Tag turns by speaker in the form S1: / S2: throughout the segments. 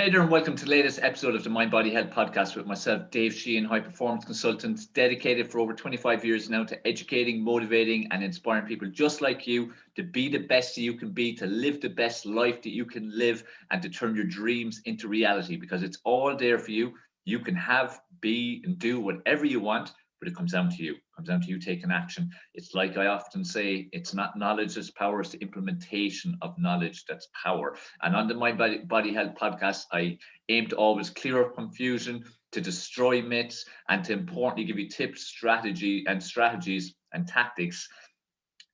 S1: Hey there, and welcome to the latest episode of the Mind Body Health Podcast with myself, Dave Sheahan, high performance consultant, dedicated for over 25 years now to educating, motivating, and inspiring people just like you to be the best that you can be, to live the best life that you can live, and to turn your dreams into reality, because it's all there for you. You can have, be, and do whatever you want, but it comes down to you. It comes down to you taking action. It's like I often say, it's not knowledge that's power, it's the implementation of knowledge that's power. And on the Mind Body Health Podcast, I aim to always clear up confusion, to destroy myths, and to importantly give you tips, strategies and tactics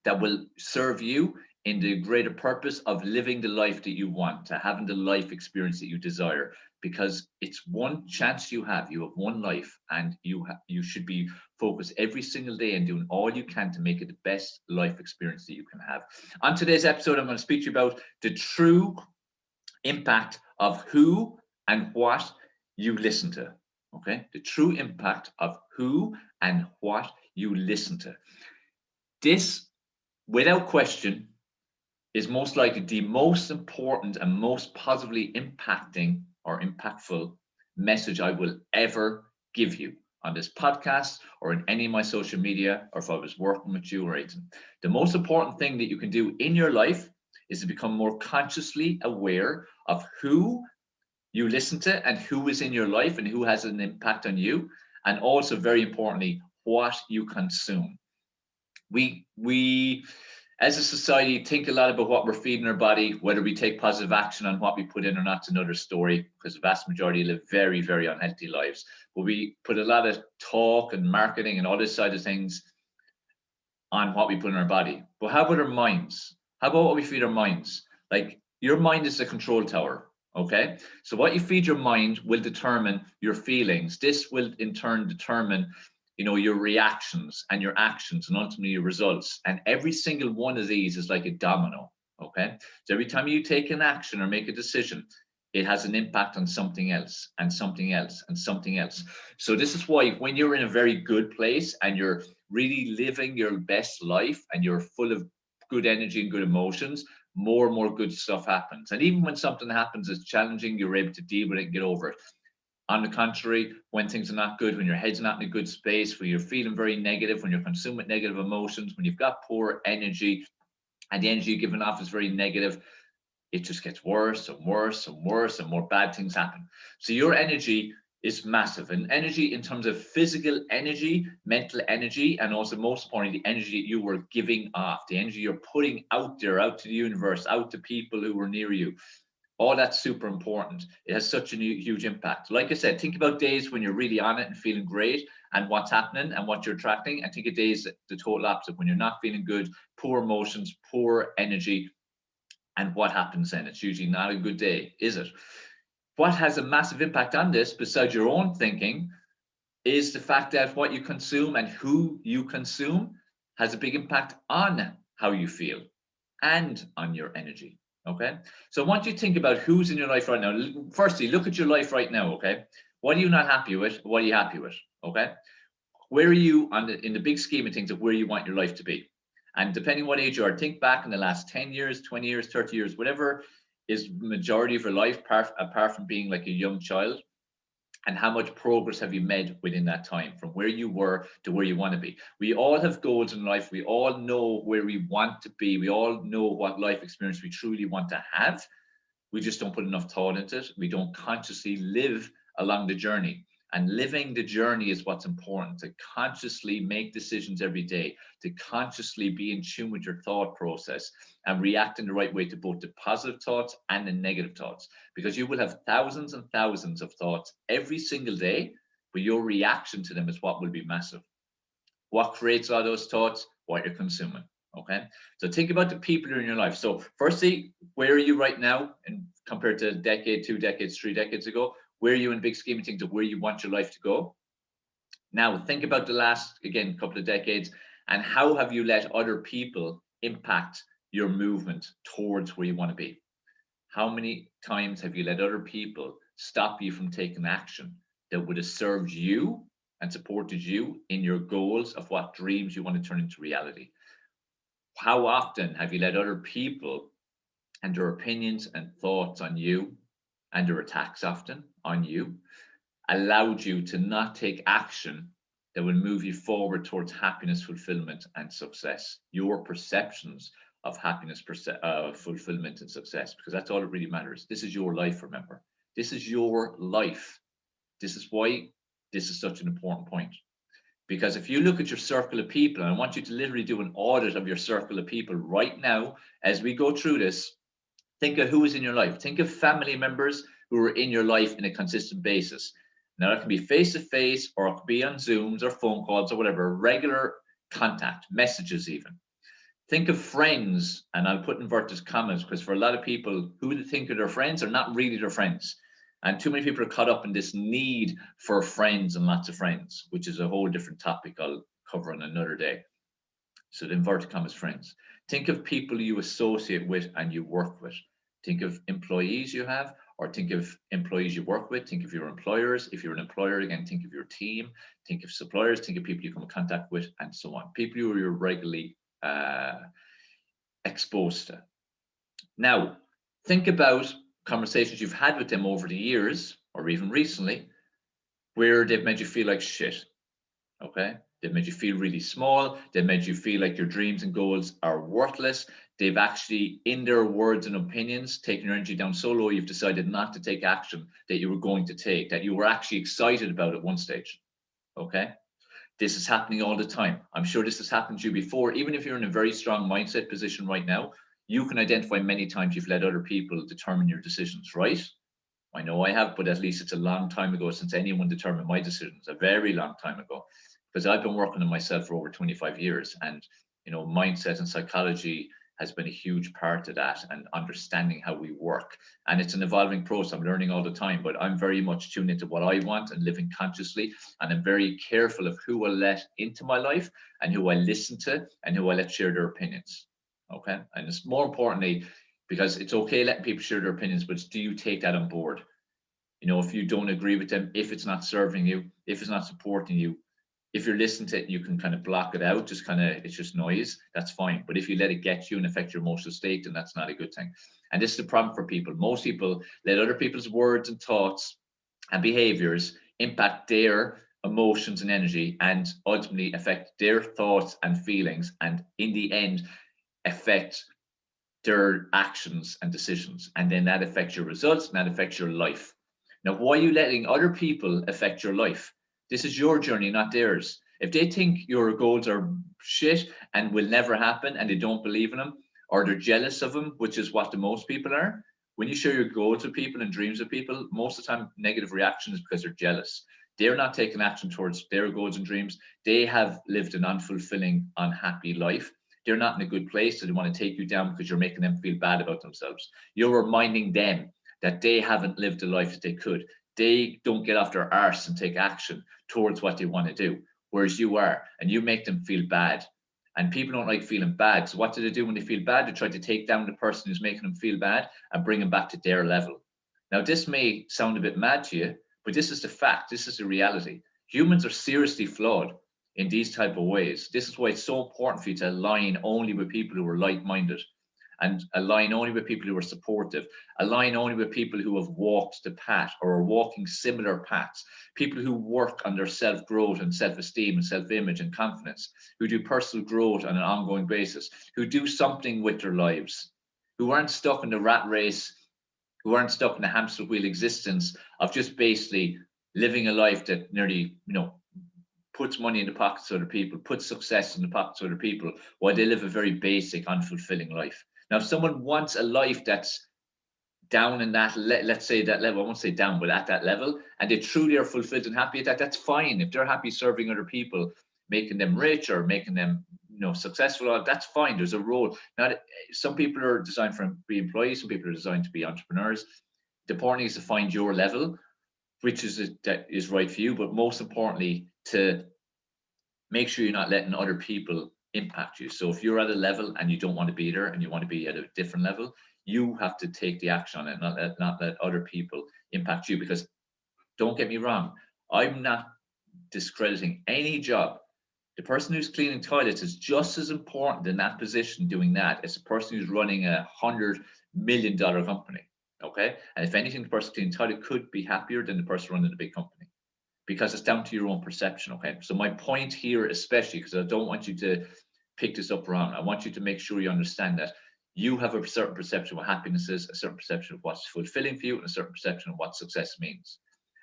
S1: that will serve you in the greater purpose of living the life that you want, to having the life experience that you desire, because it's one chance you have. You have one life, and you should be focused every single day and doing all you can to make it the best life experience that you can have. On today's episode, I'm going to speak to you about the true impact of who and what you listen to. Okay, the true impact of who and what you listen to. This, without question, is most likely the most important and most positively impacting or impactful message I will ever give you on this podcast or in any of my social media, or if I was working with you or anything. The most important thing that you can do in your life is to become more consciously aware of who you listen to and who is in your life and who has an impact on you, and also, very importantly, what you consume. We as a society think a lot about what we're feeding our body. Whether we take positive action on what we put in or not is another story, because the vast majority live very, very unhealthy lives. But we put a lot of talk and marketing and all this side of things on what we put in our body. But how about our minds? How about what we feed our minds? Like, your mind is the control tower. Okay, so what you feed your mind will determine your feelings. This will in turn determine, your reactions and your actions, and ultimately your results. And every single one of these is like a domino. Okay, so every time you take an action or make a decision, it has an impact on something else and something else and something else. So this is why when you're in a very good place and you're really living your best life and you're full of good energy and good emotions, more and more good stuff happens. And even when something happens that's challenging, you're able to deal with it and get over it. On the contrary, when things are not good, when your head's not in a good space, when you're feeling very negative, when you're consuming negative emotions, when you've got poor energy and the energy you're giving off is very negative, it just gets worse and worse and worse, and more bad things happen. So your energy is massive, and energy in terms of physical energy, mental energy, and also, most importantly, the energy that you were giving off, the energy you're putting out there, out to the universe, out to people who are near you. All that's super important. It has such a huge impact. Like I said, think about days when you're really on it and feeling great and what's happening and what you're attracting, and think of days the total opposite, when you're not feeling good, poor emotions, poor energy, and what happens then? It's usually not a good day, is it? What has a massive impact on this, besides your own thinking, is the fact that what you consume and who you consume has a big impact on how you feel and on your energy. Okay, so I want you to think about who's in your life right now. Firstly, look at your life right now. Okay, what are you not happy with? What are you happy with? Okay, where are you in the big scheme of things of where you want your life to be? And depending what age you are, think back in the last 10 years, 20 years, 30 years, whatever is majority of your life, apart from being like a young child. And how much progress have you made within that time, from where you were to where you want to be? We all have goals in life. We all know where we want to be. We all know what life experience we truly want to have. We just don't put enough thought into it. We don't consciously live along the journey. And living the journey is what's important, to consciously make decisions every day, to consciously be in tune with your thought process and react in the right way to both the positive thoughts and the negative thoughts. Because you will have thousands and thousands of thoughts every single day, but your reaction to them is what will be massive. What creates all those thoughts? What you're consuming. Okay, so think about the people who are in your life. So firstly, where are you right now, and compared to a decade, 2 decades, 3 decades ago? Where are you in big scheme of things of where you want your life to go? Now think about the last, again, couple of decades, and how have you let other people impact your movement towards where you want to be? How many times have you let other people stop you from taking action that would have served you and supported you in your goals of what dreams you want to turn into reality? How often have you let other people and their opinions and thoughts on you and their attacks often on you allowed you to not take action that will move you forward towards happiness, fulfillment, and success. Your perceptions of happiness, fulfillment, and success, because that's all that really matters. This is your life, remember. This is your life. This is why this is such an important point. Because if you look at your circle of people, and I want you to literally do an audit of your circle of people right now as we go through this, think of who is in your life. Think of family members who are in your life in a consistent basis. Now, it can be face-to-face, or it could be on Zooms or phone calls or whatever, regular contact, messages even. Think of friends, and I'll put inverted commas, because for a lot of people, who they think are their friends are not really their friends. And too many people are caught up in this need for friends and lots of friends, which is a whole different topic I'll cover on another day. So the inverted commas friends. Think of people you associate with and you work with. Think of employees you have, or think of employees you work with. Think of your employers. If you're an employer, again, think of your team. Think of suppliers. Think of people you come in contact with, and so on. People who you're regularly exposed to. Now, think about conversations you've had with them over the years, or even recently, where they've made you feel like shit. Okay? They've made you feel really small. They've made you feel like your dreams and goals are worthless. They've actually, in their words and opinions, taken your energy down so low you've decided not to take action that you were going to take, that you were actually excited about at one stage. Okay? This is happening all the time. I'm sure this has happened to you before. Even if you're in a very strong mindset position right now, you can identify many times you've let other people determine your decisions, right? I know I have, but at least it's a long time ago since anyone determined my decisions, a very long time ago. Because I've been working on myself for over 25 years, and mindset and psychology has been a huge part of that, and understanding how we work. And it's an evolving process. I'm learning all the time, but I'm very much tuned into what I want and living consciously. And I'm very careful of who I let into my life and who I listen to and who I let share their opinions. Okay. And it's more importantly, because it's okay letting people share their opinions, but do you take that on board? If you don't agree with them, if it's not serving you, if it's not supporting you, if you're listening to it, you can kind of block it out, it's just noise, that's fine. But if you let it get you and affect your emotional state, then that's not a good thing. And this is the problem for people. Most people let other people's words and thoughts and behaviors impact their emotions and energy, and ultimately affect their thoughts and feelings, and in the end, affect their actions and decisions. And then that affects your results, and that affects your life. Now, why are you letting other people affect your life? This is your journey, not theirs. If they think your goals are shit and will never happen, and they don't believe in them, or they're jealous of them, which is what the most people are, when you share your goals with people and dreams with people, most of the time negative reaction is because they're jealous. They're not taking action towards their goals and dreams. They have lived an unfulfilling, unhappy life. They're not in a good place, so they want to take you down because you're making them feel bad about themselves. You're reminding them that they haven't lived the life that they could. They don't get off their arse and take action towards what they want to do, whereas you are, and you make them feel bad. And people don't like feeling bad. So what do they do when they feel bad? They try to take down the person who's making them feel bad and bring them back to their level. Now, this may sound a bit mad to you, but this is the fact. This is the reality. Humans are seriously flawed in these type of ways. This is why it's so important for you to align only with people who are like-minded, and align only with people who are supportive, align only with people who have walked the path or are walking similar paths, people who work on their self-growth and self-esteem and self-image and confidence, who do personal growth on an ongoing basis, who do something with their lives, who aren't stuck in the rat race, who aren't stuck in the hamster wheel existence of just basically living a life that nearly, puts money in the pockets of other people, puts success in the pockets of other people, while they live a very basic, unfulfilling life. Now, if someone wants a life that's down in that, let's say that level, I won't say down, but at that level, and they truly are fulfilled and happy at that, that's fine. If they're happy serving other people, making them rich or making them, successful, that's fine. There's a role. Now, some people are designed to be employees, some people are designed to be entrepreneurs. The important thing is to find your level, which that is right for you, but most importantly, to make sure you're not letting other people impact you. So if you're at a level and you don't want to be there and you want to be at a different level, you have to take the action on it, not let other people impact you. Because don't get me wrong, I'm not discrediting any job. The person who's cleaning toilets is just as important in that position doing that as the person who's running $100 million company. Okay. okay? And if anything, the person cleaning the toilet could be happier than the person running a big company, because it's down to your own perception, okay? So my point here, especially, because I don't want you to pick this up wrong, I want you to make sure you understand that you have a certain perception of what happiness is, a certain perception of what's fulfilling for you, and a certain perception of what success means.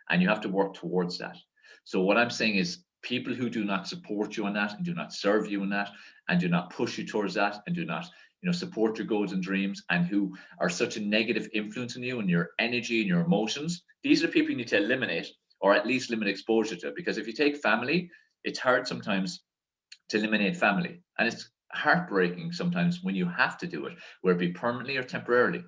S1: And you have to work towards that. So what I'm saying is, people who do not support you on that, and do not serve you in that, and do not push you towards that, and do not, support your goals and dreams, and who are such a negative influence on you and your energy and your emotions, these are people you need to eliminate, or at least limit exposure to. Because if you take family, it's hard sometimes to eliminate family, and it's heartbreaking sometimes when you have to do it, whether it be permanently or temporarily.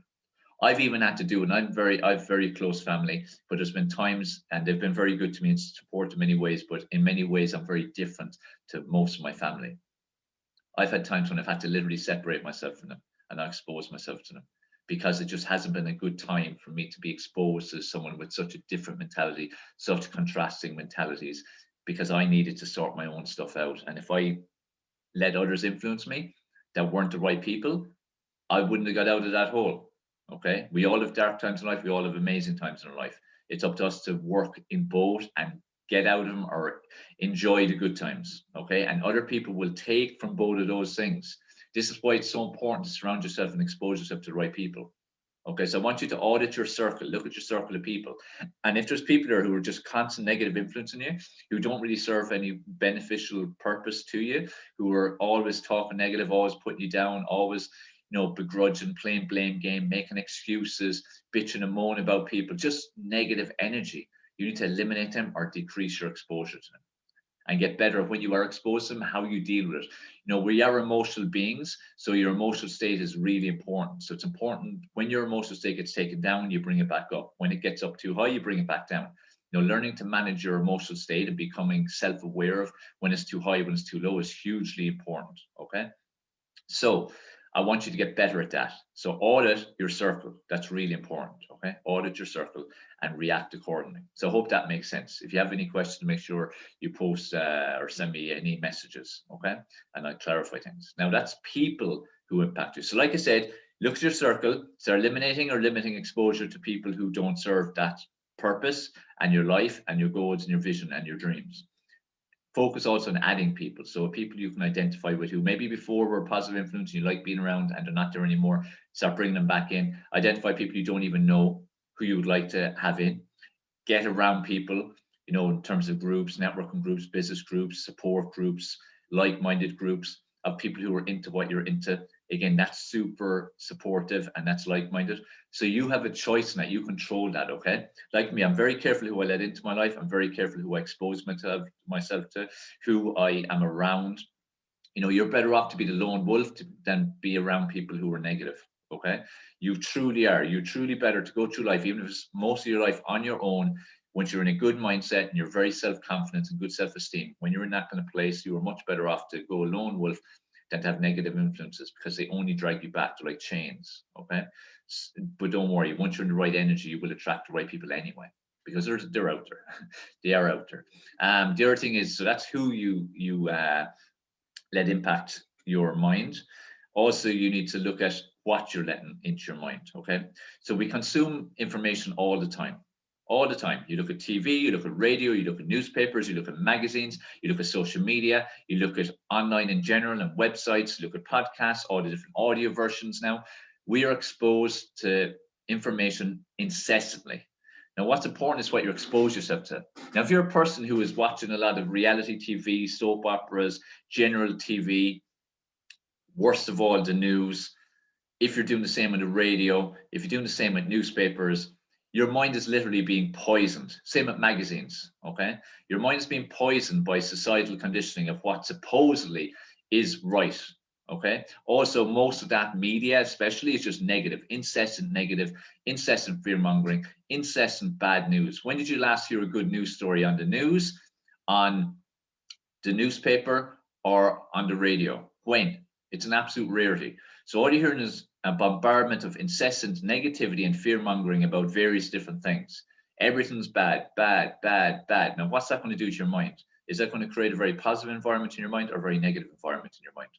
S1: I've even had to do it, and I've very close family, but there's been times, and they've been very good to me and support in many ways, but in many ways I'm very different to most of my family. I've had times when I've had to literally separate myself from them and not expose myself to them, because it just hasn't been a good time for me to be exposed to someone with such a different mentality, such contrasting mentalities, because I needed to sort my own stuff out. And if I let others influence me that weren't the right people, I wouldn't have got out of that hole. Okay. We all have dark times in life. We all have amazing times in our life. It's up to us to work in both and get out of them, or enjoy the good times. Okay. And other people will take from both of those things. This is why it's so important to surround yourself and expose yourself to the right people. Okay, so I want you to audit your circle, look at your circle of people. And if there's people there who are just constant negative influence on you, who don't really serve any beneficial purpose to you, who are always talking negative, always putting you down, always, begrudging, playing blame game, making excuses, bitching and moaning about people, just negative energy, you need to eliminate them or decrease your exposure to them, and get better at when you are exposed to them, how you deal with it. We are emotional beings, so your emotional state is really important. So it's important when your emotional state gets taken down, you bring it back up. When it gets up too high, you bring it back down. Learning to manage your emotional state and becoming self-aware of when it's too high, when it's too low is hugely important, okay? So I want you to get better at that. So audit your circle. That's really important, okay? Audit your circle and react accordingly. So I hope that makes sense. If you have any questions, make sure you post or send me any messages, okay? And I'll clarify things. Now, that's people who impact you. So like I said, look at your circle. Start eliminating or limiting exposure to people who don't serve that purpose and your life and your goals and your vision and your dreams. Focus also on adding people. So people you can identify with who maybe before were a positive influence, you like being around, and they're not there anymore. Start bringing them back in. Identify people you don't even know who you would like to have in. Get around people, in terms of groups, networking groups, business groups, support groups, like-minded groups of people who are into what you're into. Again, that's super supportive and that's like-minded. So you have a choice in that. You control that, okay? Like me, I'm very careful who I let into my life. I'm very careful who I expose myself to, who I am around. You're better off to be the lone wolf than be around people who are negative, okay? You truly are. You're truly better to go through life, even if it's most of your life on your own, once you're in a good mindset and you're very self-confident and good self-esteem. When you're in that kind of place, you are much better off to go lone wolf than to have negative influences, because they only drag you back. They're like chains, okay? But don't worry, once you're in the right energy, you will attract the right people anyway, because they're out there. They are out there. The other thing is, so that's who you let impact your mind. Also, you need to look at what you're letting into your mind, okay? So we consume information all the time. All the time. You look at TV, you look at radio, you look at newspapers, you look at magazines, you look at social media, you look at online in general and websites, you look at podcasts, all the different audio versions now. We are exposed to information incessantly. Now, what's important is what you expose yourself to. Now, if you're a person who is watching a lot of reality TV, soap operas, general TV, worst of all, the news, if you're doing the same on the radio, if you're doing the same with newspapers, your mind is literally being poisoned. Same with magazines, okay? Your mind is being poisoned by societal conditioning of what supposedly is right, okay? Also, most of that media especially is just negative, incessant fear-mongering, incessant bad news. When did you last hear a good news story on the news, on the newspaper, or on the radio? When? It's an absolute rarity. So all you're hearing is a bombardment of incessant negativity and fear-mongering about various different things. Everything's bad, bad, bad, bad. Now, what's that going to do to your mind? Is that going to create a very positive environment in your mind or a very negative environment in your mind?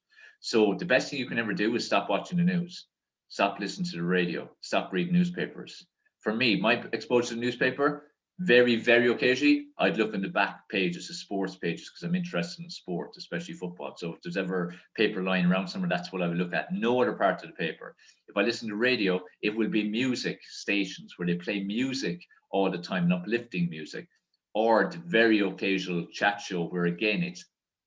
S1: So the best thing you can ever do is stop watching the news. Stop listening to the radio. Stop reading newspapers. For me, my exposure to the newspaper, very, very occasionally, I'd look in the back pages, the sports pages, because I'm interested in sport, especially football. So if there's ever paper lying around somewhere, that's what I would look at. No other part of the paper. If I listen to radio, it will be music stations where they play music all the time, and uplifting music, or the very occasional chat show where, again, it's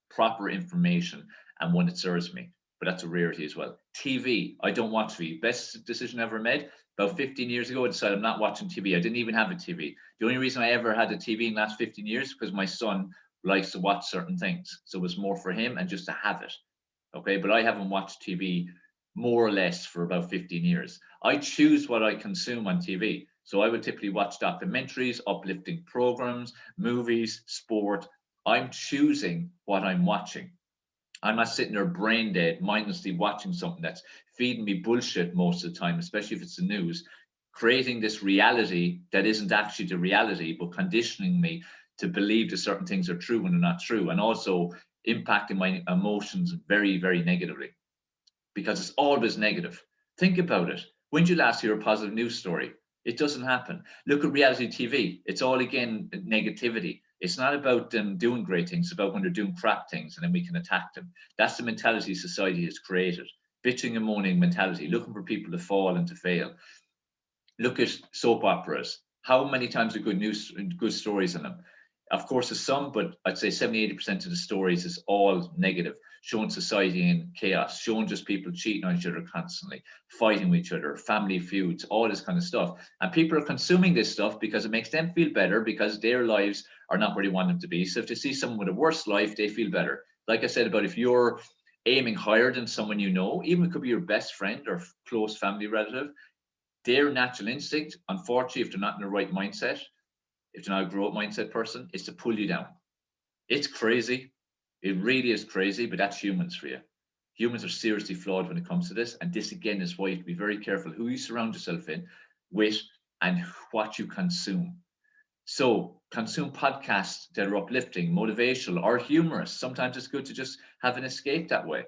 S1: proper information and one that serves me. But that's a rarity as well. TV, I don't watch TV. Best decision I ever made. About 15 years ago, I decided I'm not watching TV. I didn't even have a TV. The only reason I ever had a TV in the last 15 years is because my son likes to watch certain things. So it was more for him and just to have it. Okay, but I haven't watched TV more or less for about 15 years. I choose what I consume on TV. So I would typically watch documentaries, uplifting programs, movies, sport. I'm choosing what I'm watching. I'm not sitting there brain dead, mindlessly watching something that's feeding me bullshit most of the time, especially if it's the news, creating this reality that isn't actually the reality, but conditioning me to believe that certain things are true when they're not true, and also impacting my emotions very, very negatively, because it's always negative. Think about it. When did you last hear a positive news story? It doesn't happen. Look at reality TV. It's all, again, negativity. It's not about them doing great things. It's about when they're doing crap things, and then we can attack them. That's the mentality society has created. Bitching and moaning mentality, looking for people to fall and to fail. Look at soap operas. How many times are good stories in them? Of course, there's some, but I'd say 70-80% of the stories is all negative, showing society in chaos, showing just people cheating on each other constantly, fighting with each other, family feuds, all this kind of stuff. And people are consuming this stuff because it makes them feel better, because their lives are not where they want them to be. So if they see someone with a worse life, they feel better. Like I said, about if you're aiming higher than someone you know, even it could be your best friend or close family relative, their natural instinct, unfortunately, if they're not in the right mindset, if you're not a growth mindset person, is to pull you down. It's crazy. It really is crazy, but that's humans for you. Humans are seriously flawed when it comes to this. And this, again, is why you have to be very careful who you surround yourself with and what you consume. So consume podcasts that are uplifting, motivational, or humorous. Sometimes it's good to just have an escape that way.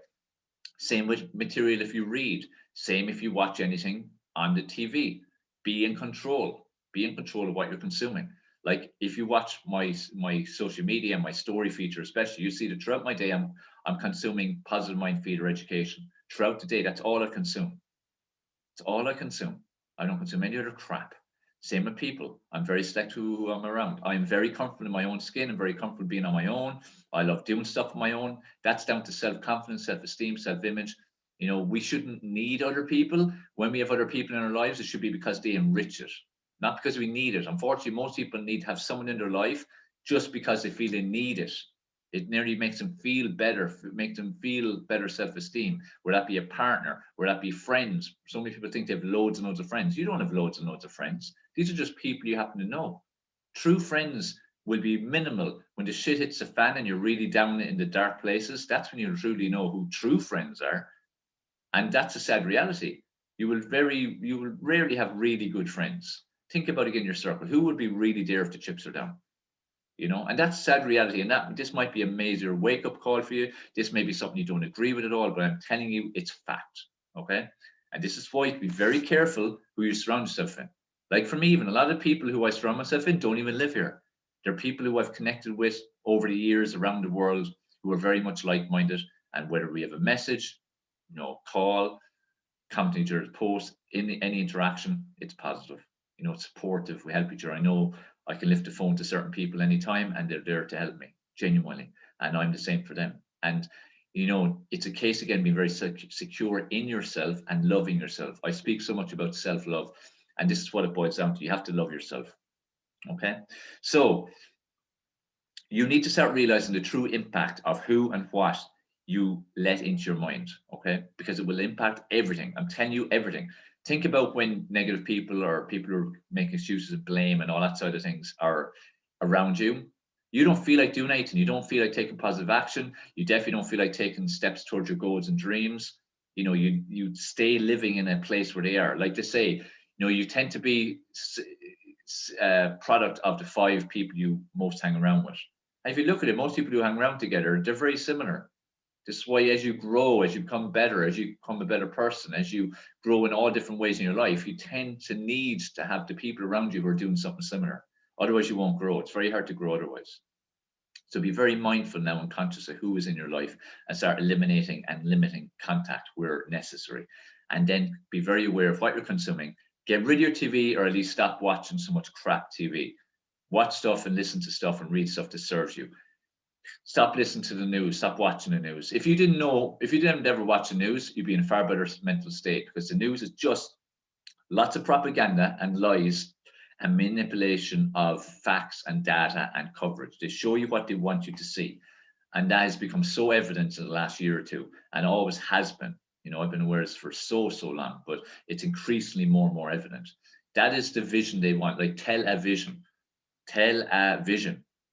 S1: Same with material if you read. Same if you watch anything on the TV. Be in control. Be in control of what you're consuming. Like if you watch my social media, my story feature especially, you see that throughout my day I'm consuming positive mind feeder education. Throughout the day, that's all I consume. It's all I consume. I don't consume any other crap. Same with people. I'm very selective who I'm around. I'm very comfortable in my own skin. I'm very comfortable being on my own. I love doing stuff on my own. That's down to self-confidence, self-esteem, self-image. You know, we shouldn't need other people. When we have other people in our lives, it should be because they enrich it, not because we need it. Unfortunately, most people need to have someone in their life just because they feel they need it. It nearly makes them feel better, make them feel better self-esteem. Whether that be a partner, whether that be friends. So many people think they have loads and loads of friends. You don't have loads and loads of friends. These are just people you happen to know. True friends will be minimal. When the shit hits the fan and you're really down in the dark places, that's when you truly know who true friends are. And that's a sad reality. You will rarely have really good friends. Think about, again, your circle. Who would be really there if the chips are down? You know, and that's sad reality. And that this might be a major wake-up call for you. This may be something you don't agree with at all, but I'm telling you, it's fact. Okay. And this is why you be very careful who you surround yourself in. Like for me, even a lot of people who I surround myself in don't even live here. They're people who I've connected with over the years around the world who are very much like-minded. And whether we have a message, you know, call, comment to post, in any interaction, it's positive. You know, it's supportive. We help each other. I know I can lift the phone to certain people anytime and they're there to help me genuinely. And I'm the same for them. And, you know, it's a case, again, being very secure in yourself and loving yourself. I speak so much about self-love, and this is what it boils down to. You have to love yourself. Okay. So you need to start realizing the true impact of who and what you let into your mind. Okay. Because it will impact everything. I'm telling you, everything. Think about when negative people or people who are making excuses of blame and all that side of things are around you. You don't feel like doing anything. You don't feel like taking positive action. You definitely don't feel like taking steps towards your goals and dreams. You know, you stay living in a place where they are. Like they say, you know, you tend to be a product of the 5 people you most hang around with. And if you look at it, most people who hang around together, they're very similar. This is why as you grow, as you become better, as you become a better person, as you grow in all different ways in your life, you tend to need to have the people around you who are doing something similar. Otherwise, you won't grow. It's very hard to grow otherwise. So be very mindful now and conscious of who is in your life and start eliminating and limiting contact where necessary. And then be very aware of what you're consuming. Get rid of your TV, or at least stop watching so much crap TV. Watch stuff and listen to stuff and read stuff that serves you. Stop listening to the news. Stop watching the news. If you didn't ever watch the news, you'd be in a far better mental state, because the news is just lots of propaganda and lies and manipulation of facts and data and coverage. They show you what they want you to see. And that has become so evident in the last year or two, and always has been. I've been aware of this for so long, but it's increasingly more and more evident. That is the vision they want, like tell a vision.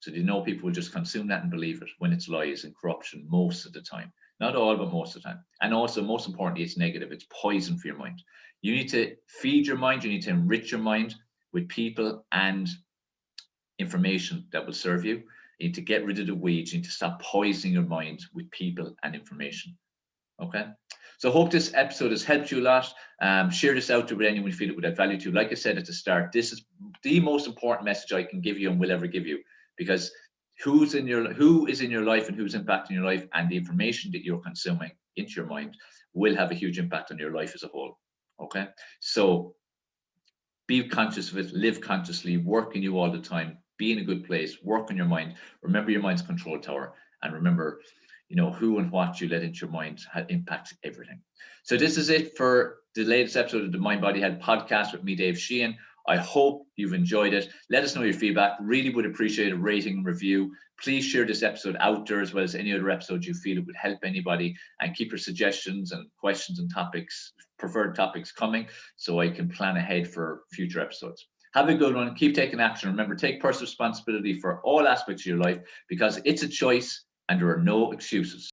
S1: So people will just consume that and believe it, when it's lies and corruption most of the time. Not all, but most of the time. And also, most importantly, it's negative. It's poison for your mind. You need to feed your mind. You need to enrich your mind with people and information that will serve you. You need to get rid of the weeds. You need to stop poisoning your mind with people and information. Okay? So I hope this episode has helped you a lot. Share this out to anyone you feel it would add value to. Like I said at the start, this is the most important message I can give you and will ever give you, because who is in your life and who's impacting your life, and the information that you're consuming into your mind will have a huge impact on your life as a whole. Okay? So be conscious of it, live consciously, work in you all the time, be in a good place, work on your mind. Remember, your mind's control tower, and remember, who and what you let into your mind impacts everything. So this is it for the latest episode of the Mind Body Health Podcast with me, Dave Sheahan. I hope you've enjoyed it. Let us know your feedback. Really would appreciate a rating and review. Please share this episode out there, as well as any other episodes you feel it would help anybody, and keep your suggestions and questions and preferred topics coming, so I can plan ahead for future episodes. Have a good one. Keep taking action. Remember, take personal responsibility for all aspects of your life, because it's a choice and there are no excuses.